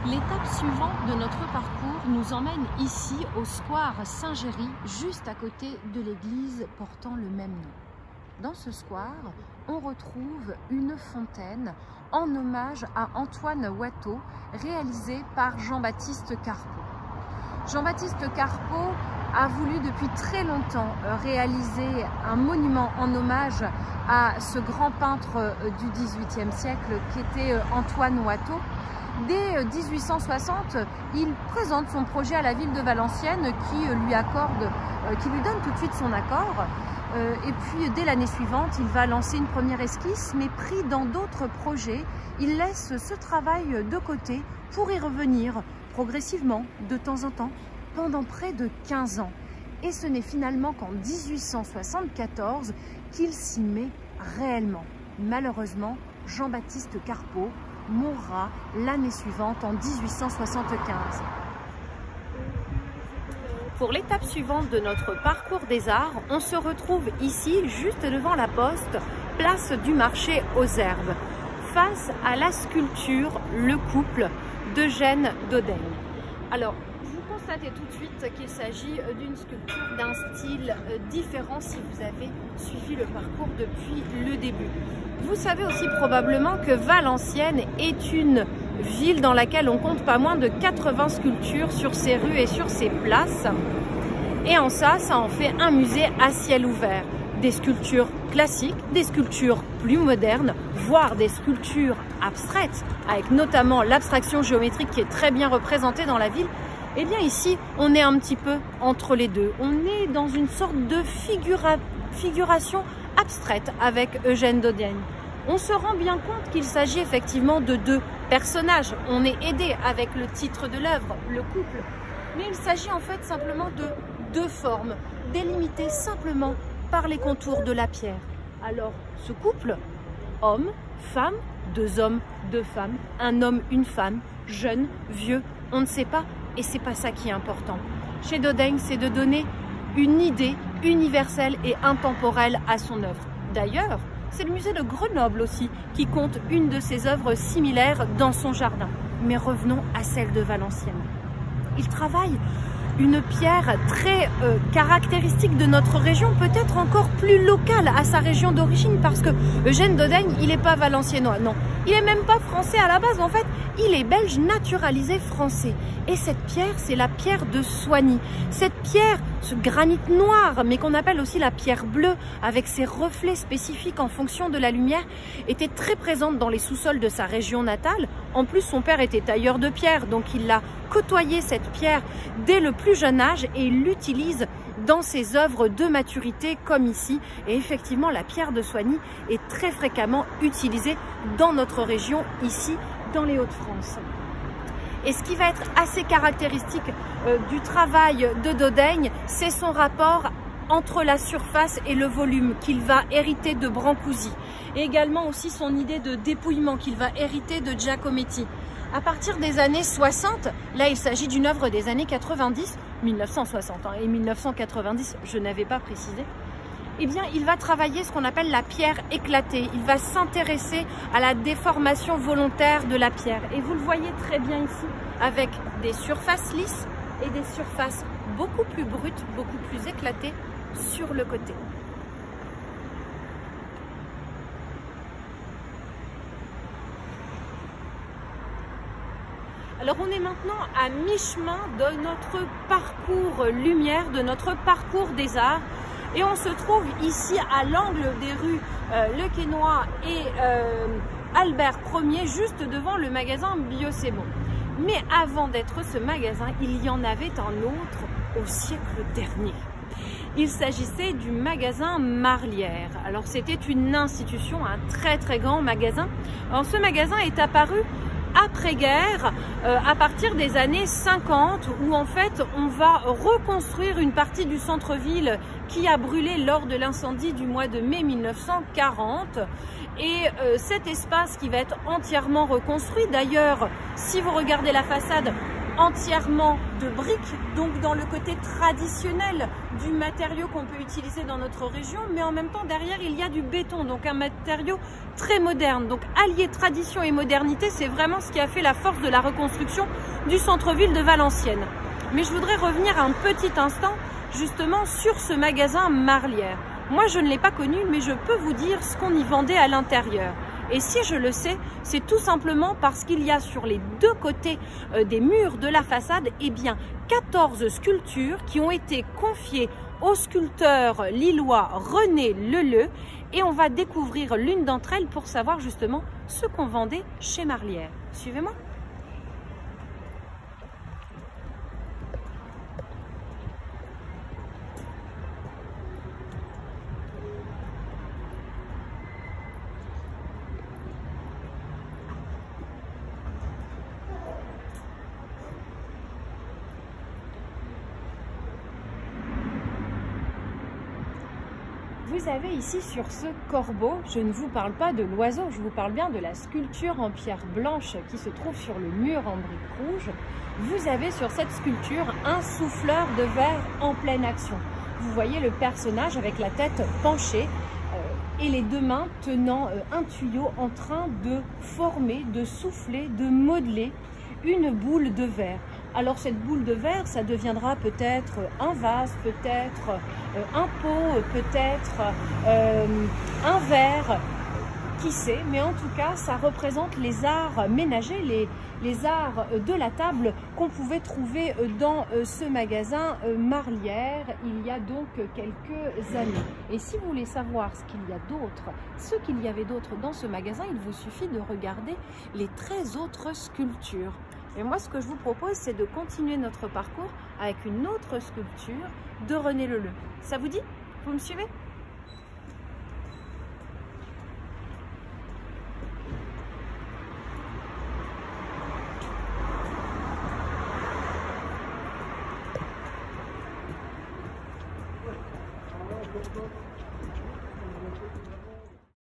L'étape suivante de notre parcours nous emmène ici au square Saint-Géry, juste à côté de l'église portant le même nom. Dans ce square, on retrouve une fontaine en hommage à Antoine Watteau, réalisée par Jean-Baptiste Carpeaux. Jean-Baptiste Carpeaux a voulu depuis très longtemps réaliser un monument en hommage à ce grand peintre du XVIIIe siècle qui était Antoine Watteau. Dès 1860, il présente son projet à la ville de Valenciennes qui lui donne tout de suite son accord. Et puis dès l'année suivante, il va lancer une première esquisse, mais pris dans d'autres projets, il laisse ce travail de côté pour y revenir progressivement, de temps en temps, pendant près de 15 ans. Et ce n'est finalement qu'en 1874 qu'il s'y met réellement. Malheureusement, Jean-Baptiste Carpeaux mourra l'année suivante, en 1875. Pour l'étape suivante de notre parcours des arts, on se retrouve ici, juste devant la poste, place du marché aux herbes, face à la sculpture Le Couple d'Eugène Dodaigne. Alors, vous constatez tout de suite qu'il s'agit d'une sculpture d'un style différent si vous avez suivi le parcours depuis le début. Vous savez aussi probablement que Valenciennes est une ville dans laquelle on compte pas moins de 80 sculptures sur ses rues et sur ses places. Et en ça en fait un musée à ciel ouvert. Des sculptures classiques, des sculptures plus modernes, voire des sculptures abstraites, avec notamment l'abstraction géométrique qui est très bien représentée dans la ville. Eh bien ici, on est un petit peu entre les deux. On est dans une sorte de figuration abstraite avec Eugène Dodaigne. On se rend bien compte qu'il s'agit effectivement de deux personnages. On est aidé avec le titre de l'œuvre, Le Couple. Mais il s'agit en fait simplement de deux formes, délimitées simplement par les contours de la pierre. Alors, ce couple, homme, femme, deux hommes, deux femmes, un homme, une femme, jeune, vieux, on ne sait pas, et c'est pas ça qui est important. Chez Dodaigne, c'est de donner une idée universelle et intemporelle à son œuvre. D'ailleurs, c'est le musée de Grenoble aussi qui compte une de ses œuvres similaires dans son jardin. Mais revenons à celle de Valenciennes. Il travaille une pierre très caractéristique de notre région, peut-être encore plus locale à sa région d'origine, parce que Eugène Dodaigne, il n'est pas valenciennois, non. Il n'est même pas français à la base, en fait, il est belge naturalisé français. Et cette pierre, c'est la pierre de Soigny. Cette pierre, ce granit noir, mais qu'on appelle aussi la pierre bleue, avec ses reflets spécifiques en fonction de la lumière, était très présente dans les sous-sols de sa région natale. En plus, son père était tailleur de pierre, donc il a côtoyé cette pierre dès le plus jeune âge et il l'utilise dans ses œuvres de maturité comme ici. Et effectivement, la pierre de Soigny est très fréquemment utilisée dans notre région, ici, dans les Hauts-de-France. Et ce qui va être assez caractéristique du travail de Dodaigne, c'est son rapport entre la surface et le volume qu'il va hériter de Brancusi. Et également aussi son idée de dépouillement qu'il va hériter de Giacometti. À partir des années 60, là il s'agit d'une œuvre des années 90, 1960 et 1990, je n'avais pas précisé, eh bien il va travailler ce qu'on appelle la pierre éclatée. Il va s'intéresser à la déformation volontaire de la pierre. Et vous le voyez très bien ici, avec des surfaces lisses et des surfaces beaucoup plus brutes, beaucoup plus éclatées sur le côté. Alors on est maintenant à mi-chemin de notre parcours lumière, de notre parcours des arts. Et on se trouve ici à l'angle des rues Le Quesnoy et Albert Ier, juste devant le magasin Bio-C'est-Bon. Mais avant d'être ce magasin, il y en avait un autre au siècle dernier. Il s'agissait du magasin Marlière. Alors c'était une institution, un très très grand magasin. Alors ce magasin est apparu après-guerre, à partir des années 50, où en fait on va reconstruire une partie du centre-ville qui a brûlé lors de l'incendie du mois de mai 1940. Et cet espace qui va être entièrement reconstruit, d'ailleurs si vous regardez la façade, entièrement de briques, donc dans le côté traditionnel du matériau qu'on peut utiliser dans notre région, mais en même temps derrière il y a du béton, donc un matériau très moderne. Donc allier tradition et modernité, c'est vraiment ce qui a fait la force de la reconstruction du centre-ville de Valenciennes. Mais je voudrais revenir un petit instant justement sur ce magasin Marlière. Moi je ne l'ai pas connu, mais je peux vous dire ce qu'on y vendait à l'intérieur. Et si je le sais, c'est tout simplement parce qu'il y a sur les deux côtés des murs de la façade, eh bien, 14 sculptures qui ont été confiées au sculpteur lillois René Leleu. Et on va découvrir l'une d'entre elles pour savoir justement ce qu'on vendait chez Marlière. Suivez-moi. Vous avez ici sur ce corbeau, je ne vous parle pas de l'oiseau, je vous parle bien de la sculpture en pierre blanche qui se trouve sur le mur en briques rouges. Vous avez sur cette sculpture un souffleur de verre en pleine action. Vous voyez le personnage avec la tête penchée et les deux mains tenant un tuyau en train de former, de souffler, de modeler une boule de verre. Alors cette boule de verre, ça deviendra peut-être un vase, peut-être un pot, peut-être un verre, qui sait, mais en tout cas ça représente les arts ménagers, les arts de la table qu'on pouvait trouver dans ce magasin Marlière il y a donc quelques années. Et si vous voulez savoir ce qu'il y avait d'autre dans ce magasin, il vous suffit de regarder les 13 autres sculptures. Et moi, ce que je vous propose, c'est de continuer notre parcours avec une autre sculpture de René Leleu. Ça vous dit? Vous me suivez?